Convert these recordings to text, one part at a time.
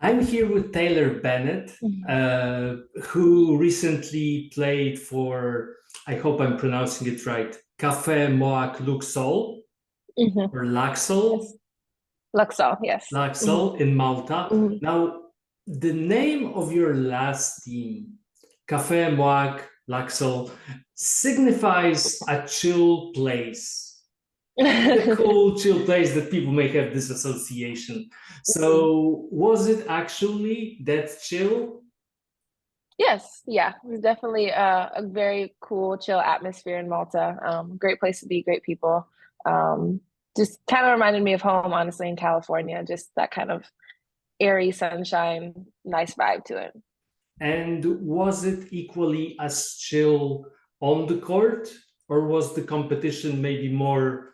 I'm here with Tayler Bennett, Mhm. who recently played for, I hope I'm pronouncing it right, Caffe Moak Luxol Mhm. or Laxol, Yes. Luxol, yes. Mhm. Laxol in Malta. Mhm. Now, the name of your last team, Caffe Moak Luxol, signifies a chill place. The cool, chill place that people may have this association. Mhm. So, was it actually that chill? Yes, yeah, it was definitely a very cool, chill atmosphere in Malta. Great place to be, great people. Um, just kind of reminded me of home, honestly, in California. Just that kind of airy sunshine, nice vibe to it. And was it equally as chill on the court, or was the competition maybe more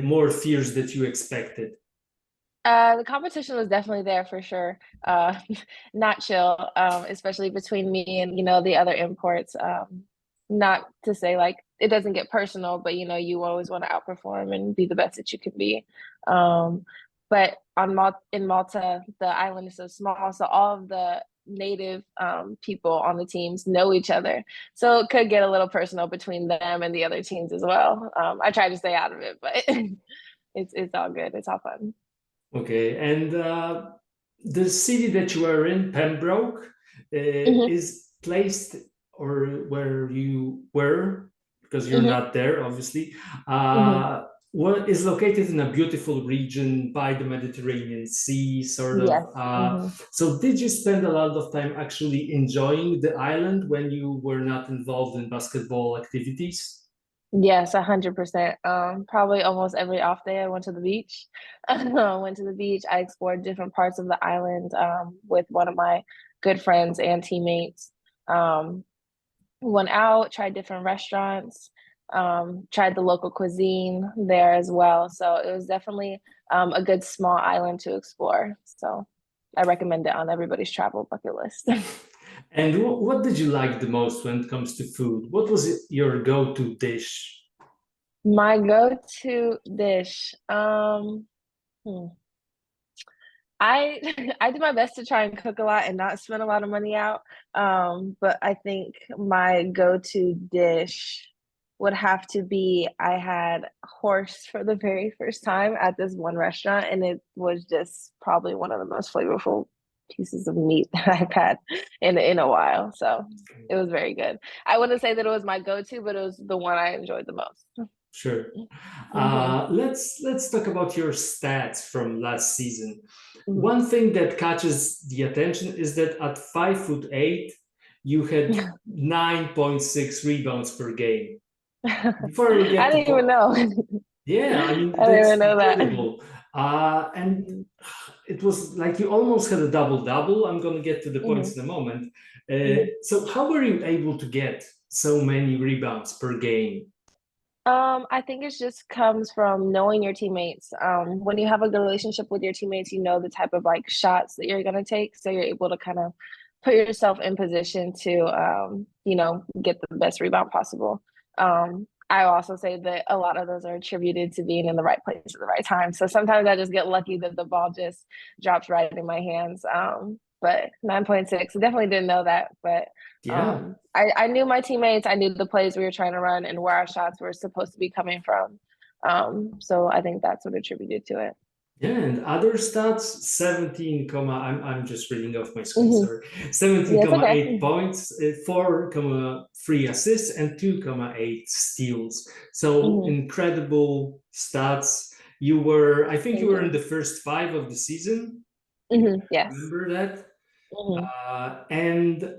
more fierce that you expected? The competition was definitely there for sure. Uh, not chill, especially between me and the other imports. Not to say like it doesn't get personal, but you always want to outperform and be the best that you can be. Um, but in Malta, the island is so small, so all of the native people on the teams know each other, so it could get a little personal between them and the other teams as well. I try to stay out of it, but it's all good. It's all fun. Okay, and the city that you are in, Pembroke, Hmm. is placed or where you were, because you're Hmm. not there, obviously, Hmm. what is located in a beautiful region by the Mediterranean Sea, sort of. Yes. Hmm. So, did you spend a lot of time actually enjoying the island when you were not involved in basketball activities? Yes, 100%. Probably almost every off day I went to the beach. Went to the beach. I explored different parts of the island with one of my good friends and teammates. Um, Went out, tried different restaurants, tried the local cuisine there as well. So it was definitely a good small island to explore. So I recommend it on everybody's travel bucket list. And what did you like the most when it comes to food? What was your go-to dish? My go-to dish. Hmm. I I do my best to try and cook a lot and not spend a lot of money out. But I think my go-to dish would have to be I had horse for the very first time at this one restaurant, and it was just probably one of the most flavorful pieces of meat that I've had in a while. So it was very good. I wouldn't say that it was my go-to, but it was the one I enjoyed the most. Sure. Hmm. Let's talk about your stats from last season. Hmm. One thing that catches the attention is that at 5'8", you had 9.6 rebounds per game. Before we I get to didn't even know. yeah, I mean I didn't even that's know that. incredible. And Mhm. it was like you almost had a double double. I'm going to get to the Mhm. points in a moment. Mhm. So how were you able to get so many rebounds per game? I think it just comes from knowing your teammates. When you have a good relationship with your teammates, you know the type of like shots that you're gonna take, so you're able to kind of put yourself in position to, get the best rebound possible. I also say that a lot of those are attributed to being in the right place at the right time. So sometimes I just get lucky that the ball just drops right in my hands. But 9.6, I definitely didn't know that, but Yeah. I knew my teammates, I knew the plays we were trying to run and where our shots were supposed to be coming from. So I think that's what attributed to it. Yeah, and other stats, 17, I'm just reading off my screen, Hmm. sorry. Yeah, it's 17,8 okay. points, 4,3 assists, and 2,8 steals. So Hmm. incredible stats. You were, I think you Thank were in you. the first five of the season. Yes. Remember that? Hmm. And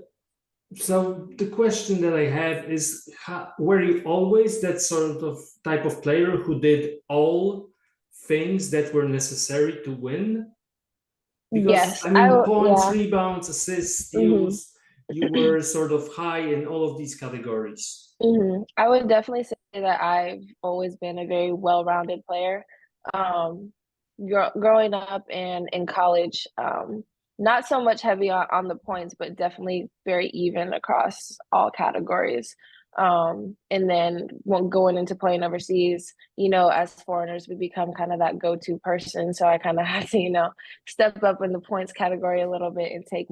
so the question that I have is, were you always that sort of type of player who did all things that were necessary to win? Because Yes. I mean, points, Yeah. rebounds, assists, Hmm. steals, you were sort of high in all of these categories. I would definitely say that I've always been a very well-rounded player. Um, Growing up and in college, not so much heavy on the points, but definitely very even across all categories. And then when going into playing overseas, you know, as foreigners, we become kind of that go-to person. So I kind of had to, you know, step up in the points category a little bit and take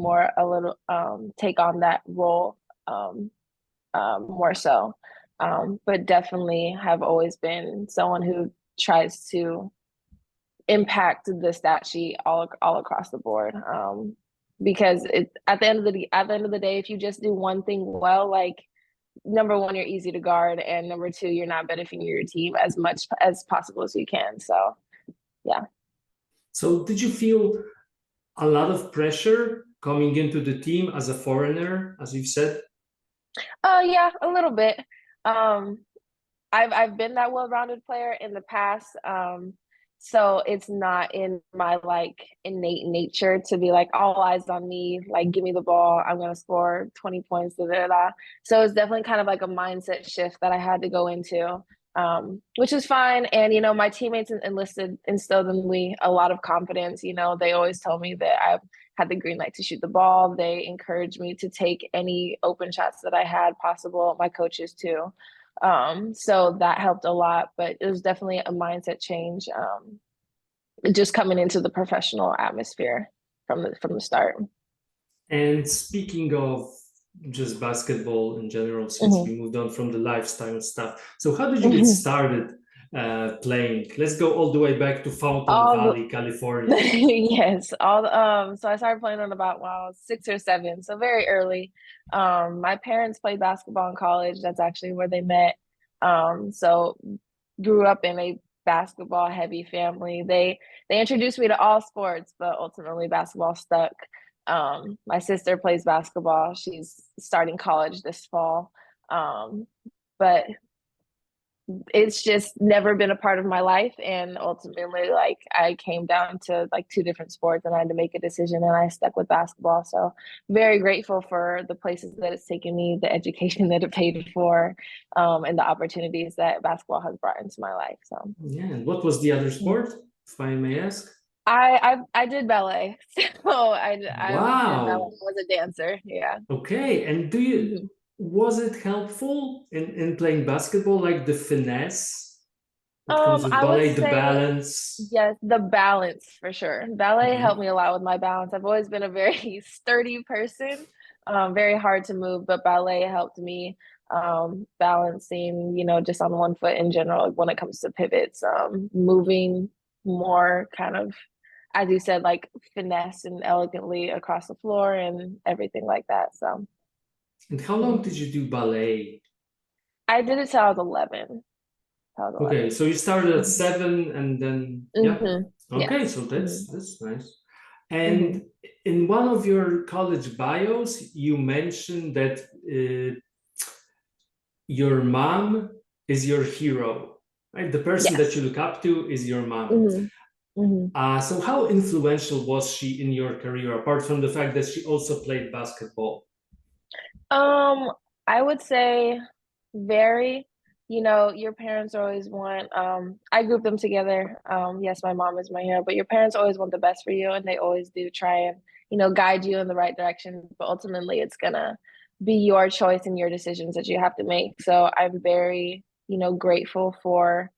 on that role more so. But definitely have always been someone who tries to impact the stat sheet all across the board. Because at the end of the day, if you just do one thing well, like number one, you're easy to guard, and number two, you're not benefiting your team as much as possible as you can. So, yeah. So did you feel a lot of pressure coming into the team as a foreigner, as you've said? Yeah, a little bit. Um, I've been that well-rounded player in the past. So it's not in my like innate nature to be like all eyes on me, like give me the ball, I'm gonna score 20 points, da, da, da. So it's definitely kind of like a mindset shift that I had to go into, which is fine. And you know, my teammates instilled in me a lot of confidence. You know, they always told me that I had the green light to shoot the ball. They encouraged me to take any open shots that I had possible. My coaches too. So that helped a lot, but it was definitely a mindset change, just coming into the professional atmosphere from the start. And speaking of just basketball in general, since we moved on from the lifestyle stuff, so how did you get started playing? Let's go all the way back to Fountain Valley, California. Yes, so I started playing on about 6 or 7, so very early. My parents played basketball in college. That's actually where they met. So grew up in a basketball heavy family. They introduced me to all sports, but ultimately basketball stuck. My sister plays basketball. She's starting college this fall. But it's just never been a part of my life, and ultimately like I came down to like 2 different sports and I had to make a decision, and I stuck with basketball. So very grateful for the places that it's taken me, the education that it paid for, and the opportunities that basketball has brought into my life. So yeah. And what was the other sport, if I may ask? I did ballet. So I did ballet. I Wow. was a dancer. Yeah. Okay. And was it helpful in playing basketball, like the finesse that comes with I would ballet, the say balance? yes, the balance for sure. Ballet helped me a lot with my balance. I've always been a very sturdy person, very hard to move, but ballet helped me balancing, you know, just on one foot in general when it comes to pivots, moving more kind of, as you said, like finesse and elegantly across the floor and everything like that. So, And how long did you do ballet? I did it till I was 11. Okay, so you started at 7 and then yeah. Okay, Yes. so that's nice. Mm-hmm. And in one of your college bios, you mentioned that your mom is your hero, right? The person that Yes. you look up to is your mom. Mm-hmm. Mm-hmm. So how influential was she in your career, apart from the fact that she also played basketball? I would say very, you know, your parents always want, I group them together. Yes, my mom is my hero, but your parents always want the best for you, and they always do try and, you know, guide you in the right direction. But ultimately it's gonna be your choice and your decisions that you have to make. So I'm very, you know, grateful for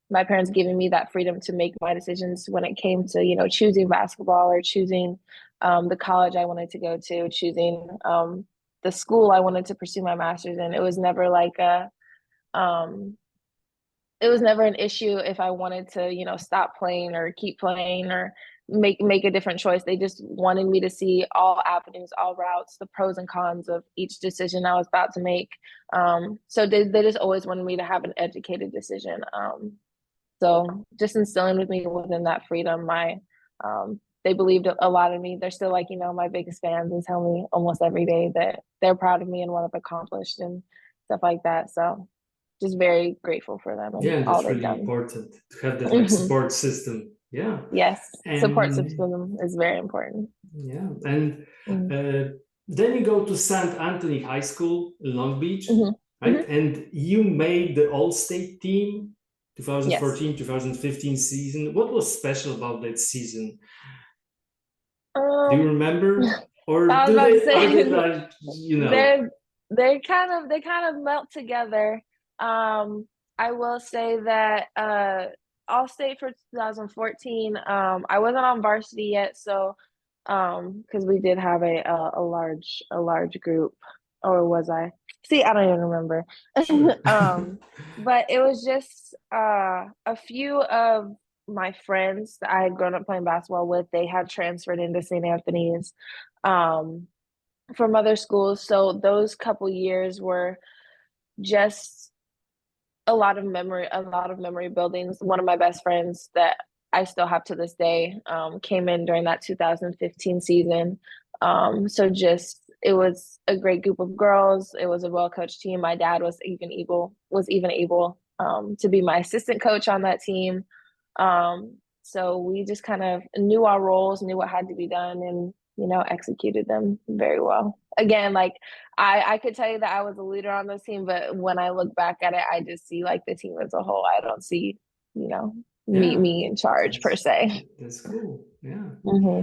my parents giving me that freedom to make my decisions when it came to, you know, choosing basketball or choosing the college I wanted to go to, choosing the school I wanted to pursue my master's in. It was never like um, it was never an issue if I wanted to, you know, stop playing or keep playing or make a different choice. They just wanted me to see all avenues, all routes, the pros and cons of each decision I was about to make. So they just always wanted me to have an educated decision. So just instilling with me within that freedom, they believed a lot in me. They're still like, you know, my biggest fans and tell me almost every day that they're proud of me and what I've accomplished and stuff like that. So just very grateful for them and Yeah, all that's they've really done. important to have that like support system. Yeah. Yes, support And system is very important. yeah, and Mm-hmm. then you go to St. Anthony High School in Long Beach, Mm-hmm. right? Mm-hmm. And you made the All-State team Yes. 2014, 2015 season. What was special about that season? Do you Um, remember? Or I was do about to they are they say like, you know? there's they kind of melt together. I will say that All State for 2014. I wasn't on varsity yet, so because we did have a large group, or was I? See, I don't even remember. Sure. But it was just a few of my friends that I had grown up playing basketball with. They had transferred into St. Anthony's. Um, from other schools. So those couple years were just a lot of memory buildings. One of my best friends that I still have to this day came in during that 2015 season. So just it was a great group of girls. It was a well coached team. My dad was even able to be my assistant coach on that team. So we just kind of knew our roles, knew what had to be done, and executed them very well. Again, like I could tell you that I was a leader on this team, but when I look back at it, I just see like the team as a whole. I don't see, you know, me Yeah, me in charge per se. that's cool. Yeah. Hmm.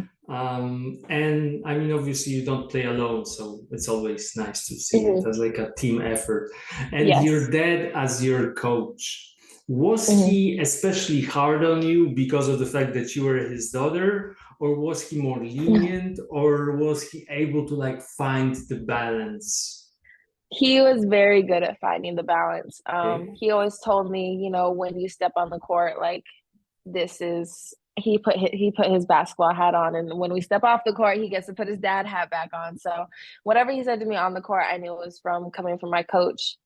And I mean, obviously, you don't play alone, so it's always nice to see it Hmm. as like a team effort. And your Yes. dad, as your coach, was Hmm. he especially hard on you because of the fact that you were his daughter, or was he more lenient, or was he able to like find the balance? He was very good at finding the balance. Okay. He always told me, when you step on the court, like this is he put his basketball hat on, and when we step off the court he gets to put his dad hat back on. So whatever he said to me on the court, I knew it was from coming from my coach.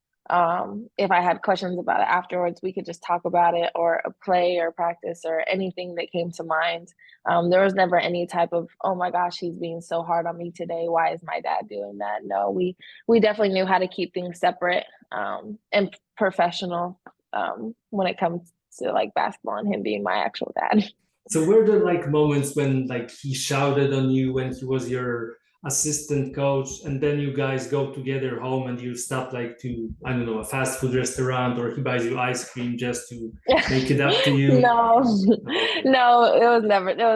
If I had questions about it afterwards, we could just talk about it, or a play or practice or anything that came to mind. There was never any type of, oh my gosh, he's being so hard on me today, why is my dad doing that? No, we definitely knew how to keep things separate and professional when it comes to like basketball and him being my actual dad. So were there like moments when like he shouted on you when he was your assistant coach, and then you guys go together home and you stop like to, I don't know, a fast food restaurant, or he buys you ice cream just to make it up to you? No, Okay. no, it was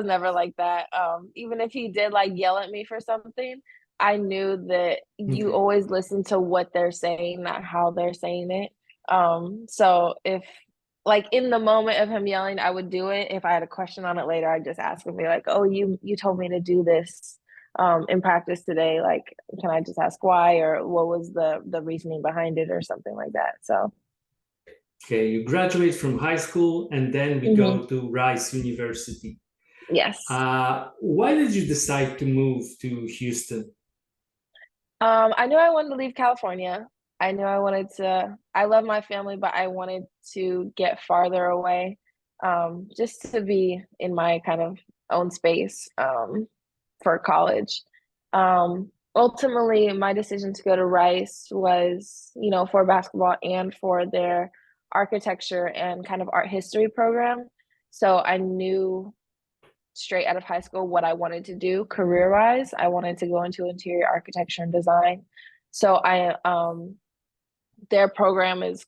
never like that. Even if he did like yell at me for something, I knew that you Okay. always listen to what they're saying, not how they're saying it. So if like in the moment of him yelling, I would do it. If I had a question on it later, I'd just ask him, be like, "Oh, you told me to do this in practice today. Like, can I just ask why, or what was the reasoning behind it, or something like that?" So, Okay, you graduate from high school and then we mhm. go to Rice University. Yes. Why did you decide to move to Houston? I knew I wanted to leave California. I knew I love my family, but I wanted to get farther away, just to be in my kind of own space, for college. Ultimately, my decision to go to Rice was, for basketball and for their architecture and kind of art history program. So I knew straight out of high school what I wanted to do career wise. I wanted to go into interior architecture and design. So their program is,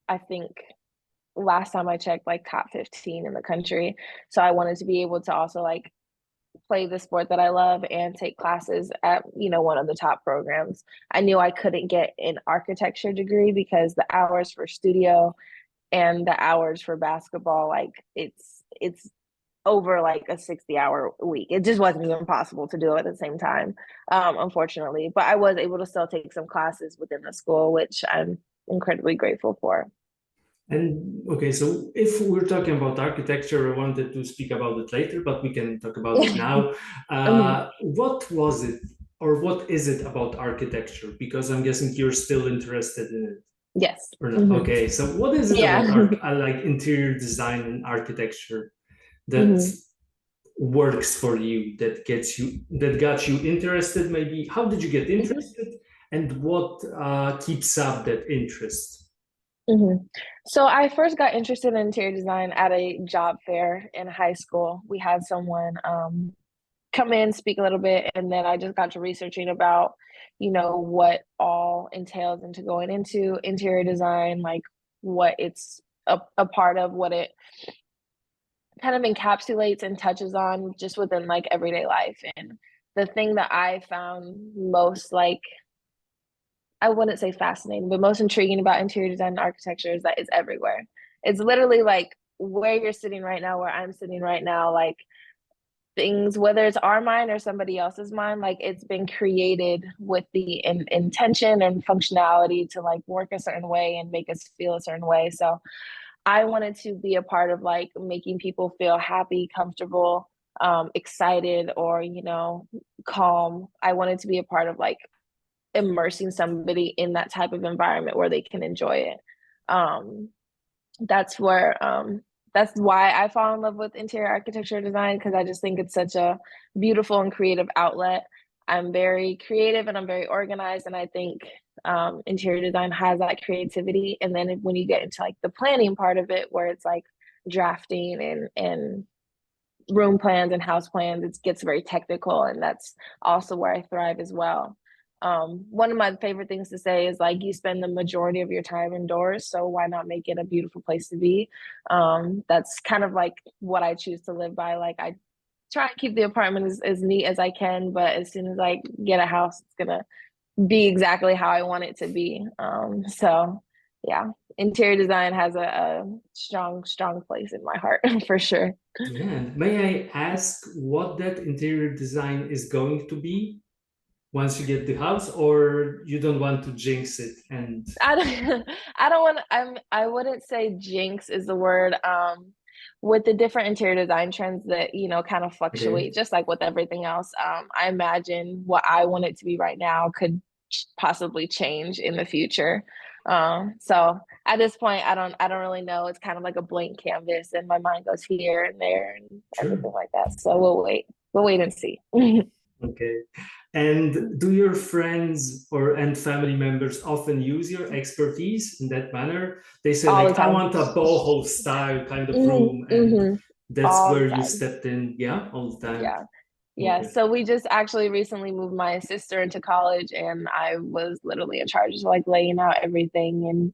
I think, last time I checked, like top 15 in the country. So I wanted to be able to also like play the sport that I love and take classes at, one of the top programs. I knew I couldn't get an architecture degree because the hours for studio and the hours for basketball, like it's over like a 60-hour week. It just wasn't even possible to do it at the same time, unfortunately. But I was able to still take some classes within the school, which I'm incredibly grateful for. And okay, so if we're talking about architecture, I wanted to speak about it later, but we can talk about it now. Mhm. What was it, or what is it about architecture? Because I'm guessing you're still interested in it, Yes. or not? Hmm. Okay, so what is it Yeah. about like interior design and architecture that Hmm. works for you, that got you interested? Maybe how did you get Hmm. interested, and what keeps up that interest? Hmm. So I first got interested in interior design at a job fair in high school. We had someone come in, speak a little bit, and then I just got to researching about, what all entails into going into interior design, like what it's a part of, what it kind of encapsulates and touches on just within like everyday life. And the thing that I found most like I wouldn't say fascinating, but most intriguing about interior design and architecture is that it's everywhere. It's literally like where you're sitting right now, where I'm sitting right now, like things, whether it's our mind or somebody else's mind, like it's been created with the intention and functionality to like work a certain way and make us feel a certain way. So I wanted to be a part of like making people feel happy, comfortable, excited, or, you know, calm. I wanted to be a part of like immersing somebody in that type of environment where they can enjoy it. Um, that's where that's why I fall in love with interior architecture design, because I just think it's such a beautiful and creative outlet. I'm very creative and I'm very organized, and I think interior design has that creativity. And then when you get into like the planning part of it, where it's like drafting and room plans and house plans, it gets very technical, and that's also where I thrive as well. One of my favorite things to say is like you spend the majority of your time indoors, so why not make it a beautiful place to be? That's kind of like what I choose to live by. Like I try and keep the apartment as neat as I can, but as soon as I get a house, it's gonna be exactly how I want it to be. So yeah, interior design has a strong, strong place in my heart for sure. Yeah. May I ask what that interior design is going to be once you get the house, or you don't want to jinx it? And I don't, I don't want I wouldn't say jinx is the word. With the different interior design trends that, you know, kind of okay, fluctuate, just like with everything else. I imagine what I want it to be right now could possibly change in the future. So at this point, I don't really know. It's kind of like a blank canvas, and my mind goes here and there and sure. everything like that. So we'll wait and see. Okay. And do your friends or and family members often use your expertise in that manner? They say All the like, I time. want a boho style kind of Hmm. room, and Hmm. that's All the where you time. stepped in. Yeah, all the time. Yeah. Yeah, Okay. so we just actually recently moved my sister into college, and I was literally in charge of like laying out everything and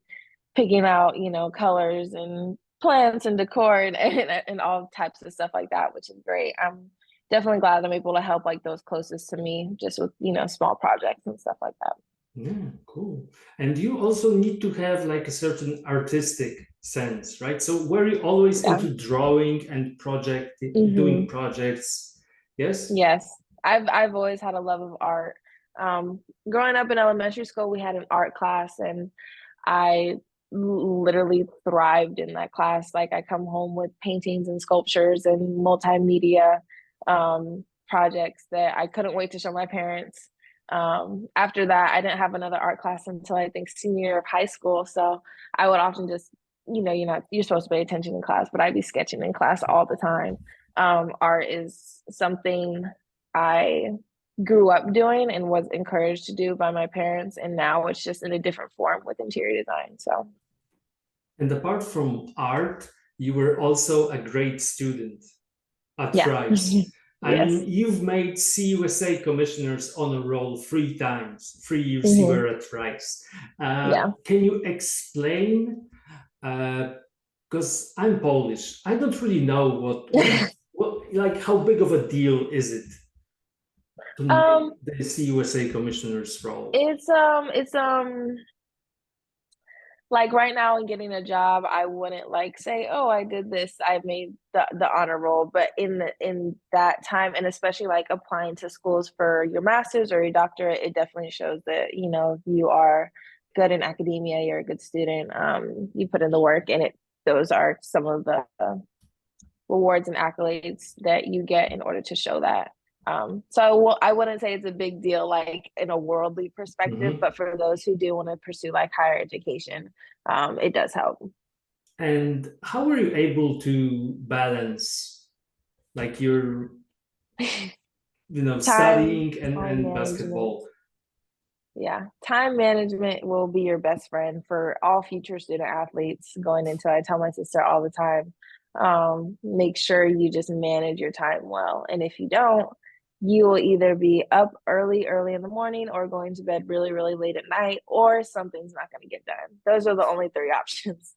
picking out, you know, colors and plants and decor and all types of stuff like that, which is great. I'm definitely glad I'm able to help like those closest to me just with, you know, small projects and stuff like that. Yeah, cool. And you also need to have like a certain artistic sense, right? So were you always Yeah. into drawing and doing Hmm. projects? Yes? Yes. I've always had a love of art. Growing up in elementary school, we had an art class, and I literally thrived in that class. Like I come home with paintings and sculptures and multimedia projects that I couldn't wait to show my parents. After that, I didn't have another art class until I think senior year of high school. So I would often just, you know, you're supposed to pay attention in class, but I'd be sketching in class all the time. Art is something I grew up doing and was encouraged to do by my parents, and now it's just in a different form with interior design. So And apart from art, you were also a great student at yeah. Rice. I Yes. mean, you've made CUSA commissioners on a roll 3 times, 3 years you Hmm. were at Rice. Yeah. Can you explain? Because I'm Polish, I don't really know what, like, how big of a deal is it to make um the CUSA commissioners role? it's like right now in getting a job, I wouldn't like say, oh, I did this, I made the honor roll. But in that time, and especially like applying to schools for your master's or your doctorate, it definitely shows that, you know, you are good in academia, you're a good student, you put in the work, and it those are some of the rewards and accolades that you get in order to show that. So I wouldn't say it's a big deal, like in a worldly perspective, Mhm. but for those who do want to pursue like higher education, it does help. And how were you able to balance like your, time, studying time and management. basketball? Yeah, time management will be your best friend for all future student athletes going into it. I tell my sister all the time, make sure you just manage your time well. And if you don't, you will either be up early in the morning, or going to bed really, really late at night, or something's not going to get done. Those are the only three options.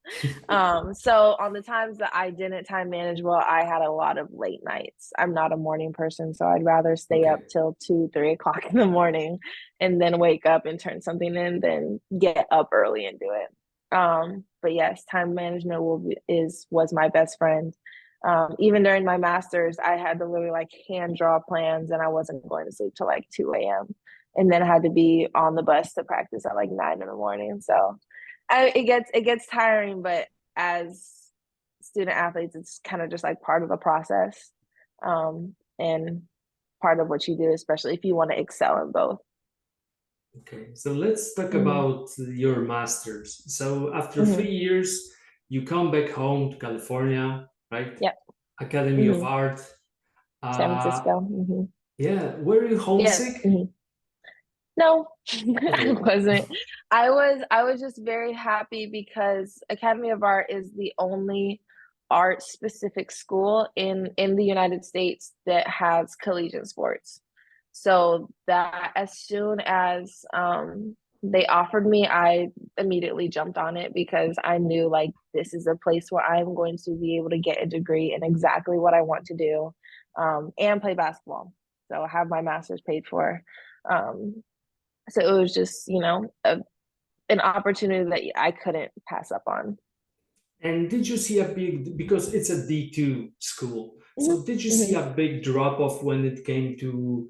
So on the times that I didn't time manage well, I had a lot of late nights. I'm not a morning person, so I'd rather stay up Okay. till 2, 3 o'clock in the morning and then wake up and turn something in than get up early and do it. But yes, time management was my best friend. Even during my master's, I had to literally like hand draw plans, and I wasn't going to sleep till like 2 a.m. and then had to be on the bus to practice at like 9 in the morning. So it gets tiring, but as student athletes, it's kind of just like part of the process, and part of what you do, especially if you want to excel in both. Okay, so let's talk Mm-hmm. about your master's. So after Mm-hmm. 3 years, you come back home to California, right? Yep. Academy of Mm-hmm. Art. San Uh, Francisco. Mm-hmm. yeah, were you Yeah. homesick? Mm-hmm. No, I Okay. wasn't. I was just very happy because Academy of Art is the only art specific school in the United States that has collegiate sports. So that as soon as they offered me, I immediately jumped on it because I knew like this is a place where I'm going to be able to get a degree in exactly what I want to do, and play basketball. So have my master's paid for. Um, so it was just, an opportunity that I couldn't pass up on. And did you see a big, because it's a D2 school, Hmm. so did you see Hmm. a big drop off when it came to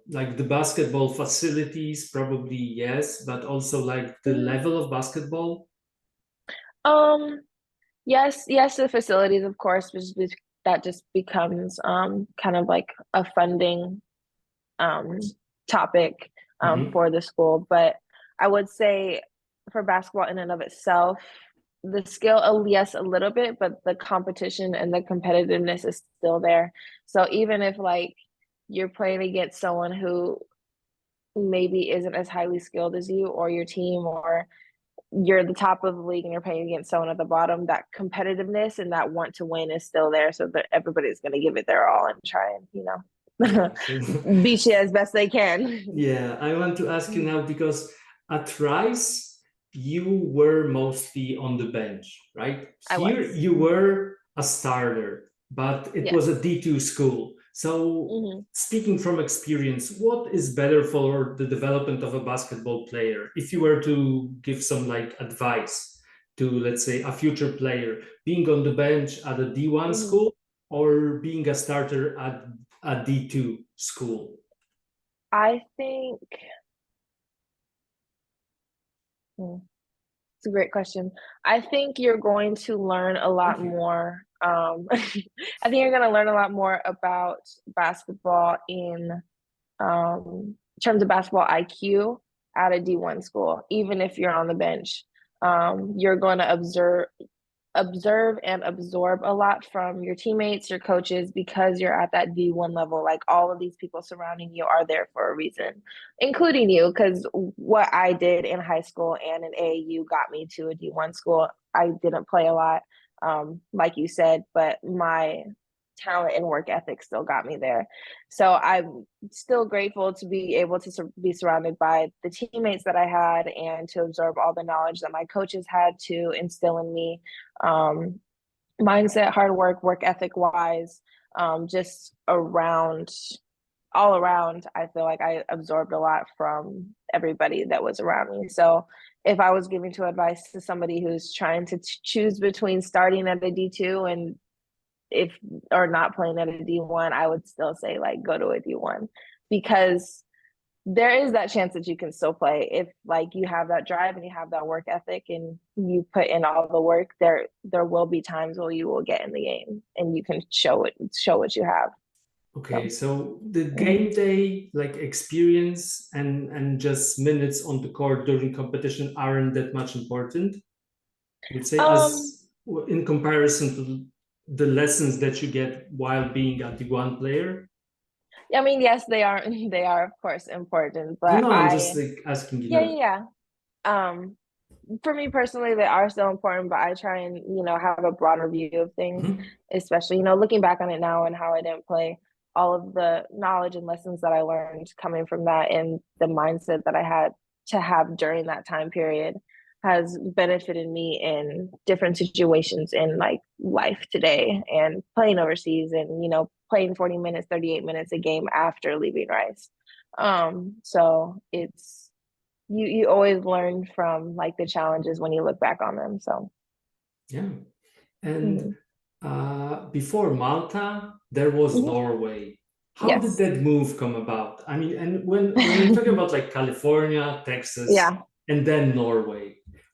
like the basketball facilities? Probably yes, but also like the Hmm. level of basketball? Um, yes, the facilities, of course, that just becomes kind of like a funding um topic Mhm. for the school. But I would say for basketball in and of itself, the skill, yes, a little bit, but the competition and the competitiveness is still there. So even if like you're playing against someone who maybe isn't as highly skilled as you or your team, or you're the top of the league and you're playing against someone at the bottom, that competitiveness and that want to win is still there. So that everybody's going to give it their all and try and, Yeah. So beat you as best they can. yeah, I want to ask you now because at Rice, you were mostly on the bench, right? I Here, was. you were a starter, but it was a Yes. D2 school. So, Hmm. speaking from experience, what is better for the development of a basketball player? If you were to give some like advice to, let's say, a future player, being on the bench at a D1 Hmm. school or being a starter at a D2 school? I think hmm, it's a great question. I think you're going to learn a lot Thank you. more. I think you're going to learn a lot more about basketball in terms of basketball IQ at a D1 school, even if you're on the bench. You're going to observe and absorb a lot from your teammates, your coaches, because you're at that D1 level. Like all of these people surrounding you are there for a reason, including you, because what I did in high school and in AAU got me to a D1 school. I didn't play a lot, like you said, but my talent and work ethic still got me there. So I'm still grateful to be able to be surrounded by the teammates that I had and to absorb all the knowledge that my coaches had to instill in me, um, mindset, hard work ethic wise, just all around. I feel like I absorbed a lot from everybody that was around me. So if I was giving to advice to somebody who's trying to choose between starting at a D2 and if or not playing at a D1, I would still say like go to a D1, because there is that chance that you can still play if like you have that drive and you have that work ethic and you put in all the work. There will be times where you will get in the game and you can show what you have. Okay, So so the mhm. game day like experience and just minutes on the court during competition aren't that much important, I would say, um as in comparison to the lessons that you get while being a D1 player. I mean, yes, they are they are of course important, No, but no, I'm just like asking, yeah. Um for me personally, they are still important, but I try and, have a broader view of things, Mhm. especially, looking back on it now and how I didn't play. all of the knowledge and lessons that I learned coming from that and the mindset that I had to have during that time period has benefited me in different situations in like life today and playing overseas and, you know, playing 40 minutes, 38 minutes a game after leaving Rice. So it's, you always learn from like the challenges when you look back on them. So yeah. And before Malta, there was Norway. How did yes. that move come about? I mean, and when you're talking about like California, Texas, Yeah. and then Norway,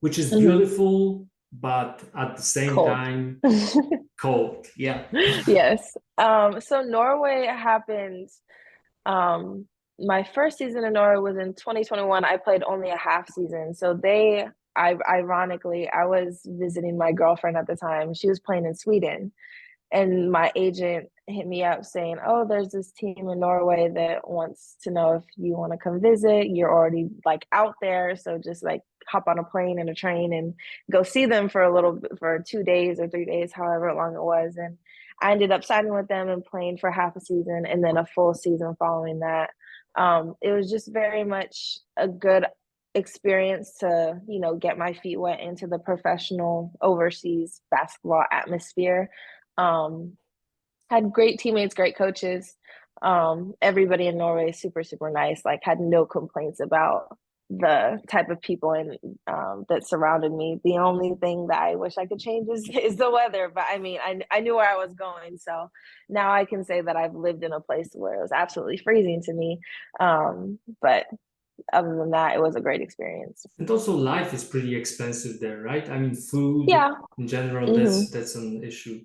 which is Mhm. beautiful, but at the same Cold. time cold. Yeah. Yes. So Norway happened. Um, my first season in Norway was in 2021. I played only a half season. So ironically, I was visiting my girlfriend at the time. She was playing in Sweden. And my agent hit me up saying, "Oh, there's this team in Norway that wants to know if you want to come visit. You're already like out there, so just like hop on a plane and a train and go see them for a little bit for 2 days or 3 days, however long it was." And I ended up signing with them and playing for half a season and then a full season following that. It was just very much a good experience to, you know, get my feet wet into the professional overseas basketball atmosphere. um, had great teammates, great coaches. Everybody in Norway is super, super nice. Like, had no complaints about the type of people and that surrounded me. The only thing that I wish I could change is the weather. But I mean, I knew where I was going, so now I can say that I've lived in a place where it was absolutely freezing to me. But other than that, it was a great experience. And also life is pretty expensive there, right? I mean, food Yeah. in general, Hmm. that's an issue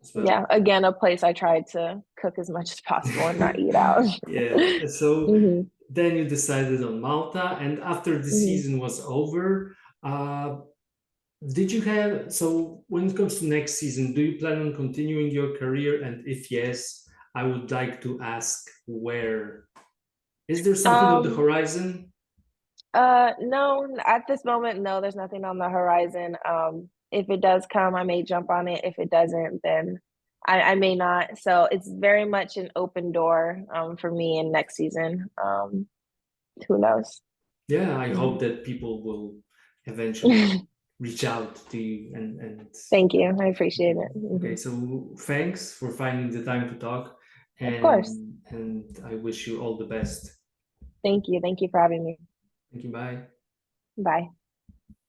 as Yeah. well. Again, a place I tried to cook as much as possible and not eat out. Yeah. So Hmm. then you decided on Malta, and after the Hmm. season was over, did you have, so when it comes to next season, do you plan on continuing your career? And if yes, I would like to ask where. Is there something on the Um, horizon? no, at this moment, no, there's nothing on the horizon. If it does come, I may jump on it. If it doesn't, then I may not. So it's very much an open door for me in next season. Who knows? Yeah, I hope Mhm. that people will eventually reach out to you and Thank you. I appreciate it. Hmm. okay, so thanks for finding the time to talk, Of course. and I wish you all the best. Thank you. Thank you for having me. Thank you, bye. Bye.